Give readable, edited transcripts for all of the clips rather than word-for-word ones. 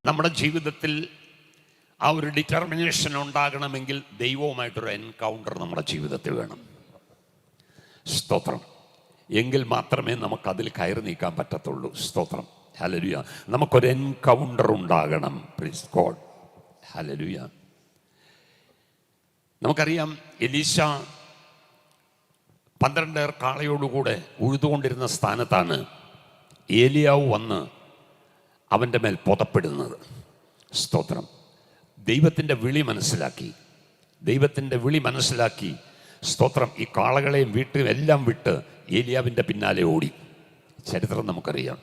നമ്മുടെ ജീവിതത്തിൽ ആ ഒരു ഡിറ്റർമിനേഷൻ ഉണ്ടാകണമെങ്കിൽ ദൈവവുമായിട്ടൊരു എൻകൗണ്ടർ നമ്മുടെ ജീവിതത്തിൽ വേണം. സ്തോത്രം. എങ്കിൽ മാത്രമേ നമുക്കതിൽ കയറി നീക്കാൻ പറ്റത്തുള്ളൂ. സ്തോത്രം. ഹല്ലേലൂയ. നമുക്കൊരു എൻകൗണ്ടർ ഉണ്ടാകണം. Praise God. ഹല്ലേലൂയ. നമുക്കറിയാം, എലീശ 12 കാളയോടുകൂടെ ഉഴുതുകൊണ്ടിരുന്ന സ്ഥാനത്താണ് ഏലിയാവ് വന്ന് അവൻ്റെ മേൽ പുതപ്പെടുന്നത്. സ്തോത്രം. ദൈവത്തിൻ്റെ വിളി മനസ്സിലാക്കി സ്തോത്രം, ഈ കാളകളെയും എല്ലാം വിട്ട് ഏലിയാവിൻ്റെ പിന്നാലെ ഓടി. ചരിത്രം നമുക്കറിയാം.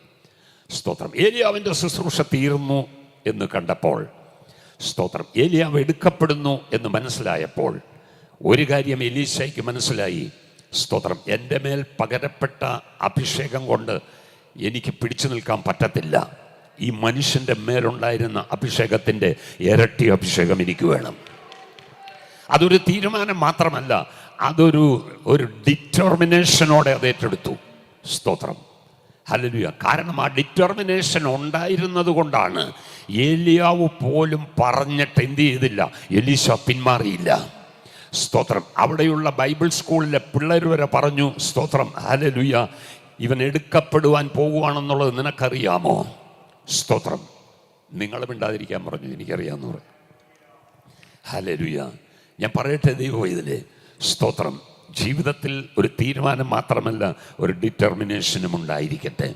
സ്തോത്രം. ഏലിയാവിൻ്റെ ശുശ്രൂഷ തീർന്നു എന്ന് കണ്ടപ്പോൾ, സ്തോത്രം, ഏലിയാവ് എടുക്കപ്പെടുന്നു എന്ന് മനസ്സിലായപ്പോൾ ഒരു കാര്യം എലീശയ്ക്ക് മനസ്സിലായി. സ്തോത്രം. എൻ്റെ മേൽ പകരപ്പെട്ട അഭിഷേകം കൊണ്ട് എനിക്ക് പിടിച്ചു നിൽക്കാൻ പറ്റത്തില്ല. ഈ മനുഷ്യൻ്റെ മേലുണ്ടായിരുന്ന അഭിഷേകത്തിൻ്റെ ഇരട്ടി അഭിഷേകം എനിക്ക് വേണം. അതൊരു തീരുമാനം മാത്രമല്ല, അതൊരു ഡിറ്റർമിനേഷനോടെ അത് ഏറ്റെടുത്തു. സ്തോത്രം. ഹല്ലേലൂയ. കാരണം ആ ഡിറ്റർമിനേഷൻ ഉണ്ടായിരുന്നത് കൊണ്ടാണ് ഏലിയാവ് പോലും പറഞ്ഞിട്ട് എന്ത് ചെയ്തില്ല, എലീശ പിന്മാറിയില്ല. സ്തോത്രം. അവിടെയുള്ള ബൈബിൾ സ്കൂളിലെ പിള്ളേർ വരെ പറഞ്ഞു, സ്തോത്രം, ഹല്ലേലൂയ, ഇവൻ എടുക്കപ്പെടുവാൻ പോകുവാണെന്നുള്ളത് നിനക്കറിയാമോ? സ്തോത്രം. നിങ്ങൾ മിണ്ടാതിരിക്കാൻ പറഞ്ഞു, എനിക്കറിയാമെന്ന് പറഞ്ഞു. ഹല്ലേലൂയ. ഞാൻ പറയട്ടെ, ദൈവം ഇതിലെ സ്തോത്രം, ജീവിതത്തിൽ ഒരു തീരുമാനം മാത്രമല്ല, ഒരു ഡിറ്റർമിനേഷനും ഉണ്ടായിരിക്കട്ടെ.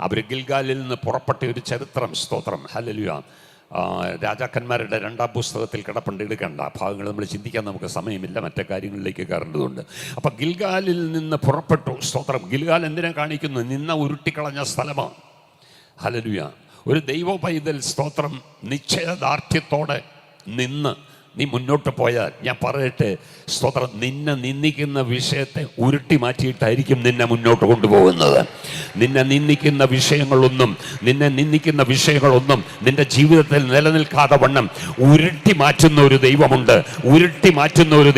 അവർ ഗിൽഗാലിൽ നിന്ന് പുറപ്പെട്ട ഒരു ചരിത്രം. സ്തോത്രം. ഹല്ലേലൂയ. രാജാക്കന്മാരുടെ 2-ാം പുസ്തകത്തിൽ കിടപ്പുണ്ട്. എടുക്കേണ്ട ഭാഗങ്ങൾ നമ്മൾ ചിന്തിക്കാൻ നമുക്ക് സമയമില്ല, മറ്റേ കാര്യങ്ങളിലേക്ക് കയറേണ്ടതുണ്ട്. അപ്പം ഗിൽഗാലിൽ നിന്ന് പുറപ്പെട്ടു. സ്തോത്രം. ഗിൽഗാൽ എന്തിനെ കാണിക്കുന്നു? നിന്ന ഉരുട്ടിക്കളഞ്ഞ സ്ഥലമാണ്. ഹല്ലേലൂയ. ഒരു ദൈവ പൈതൽ, സ്തോത്രം, നിശ്ചയദാർഢ്യത്തോടെ നിന്ന് നീ മുന്നോട്ട് പോയാൽ, ഞാൻ പറയട്ടെ, സ്തോത്രം, നിന്നെ നിന്ദിക്കുന്ന വിഷയത്തെ ഉരുട്ടി മാറ്റിയിട്ടായിരിക്കും നിന്നെ മുന്നോട്ട് കൊണ്ടുപോകുന്നത്. നിന്നെ നിന്ദിക്കുന്ന വിഷയങ്ങളൊന്നും നിന്റെ ജീവിതത്തിൽ നിലനിൽക്കാതെ വണ്ണം ഉരുട്ടി മാറ്റുന്ന ഒരു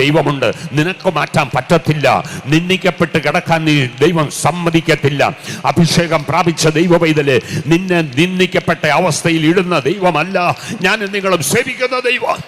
ദൈവമുണ്ട്. നിനക്ക് മാറ്റാൻ പറ്റത്തില്ല. നിന്ദിക്കപ്പെട്ട് കിടക്കാൻ ദൈവം സമ്മതിക്കത്തില്ല. അഭിഷേകം പ്രാപിച്ച ദൈവ പൈതലെ, നിന്നെ നിന്ദിക്കപ്പെട്ട അവസ്ഥയിൽ ഇടുന്ന ദൈവമല്ല ഞാൻ നിങ്ങളും സേവിക്കുന്ന ദൈവം.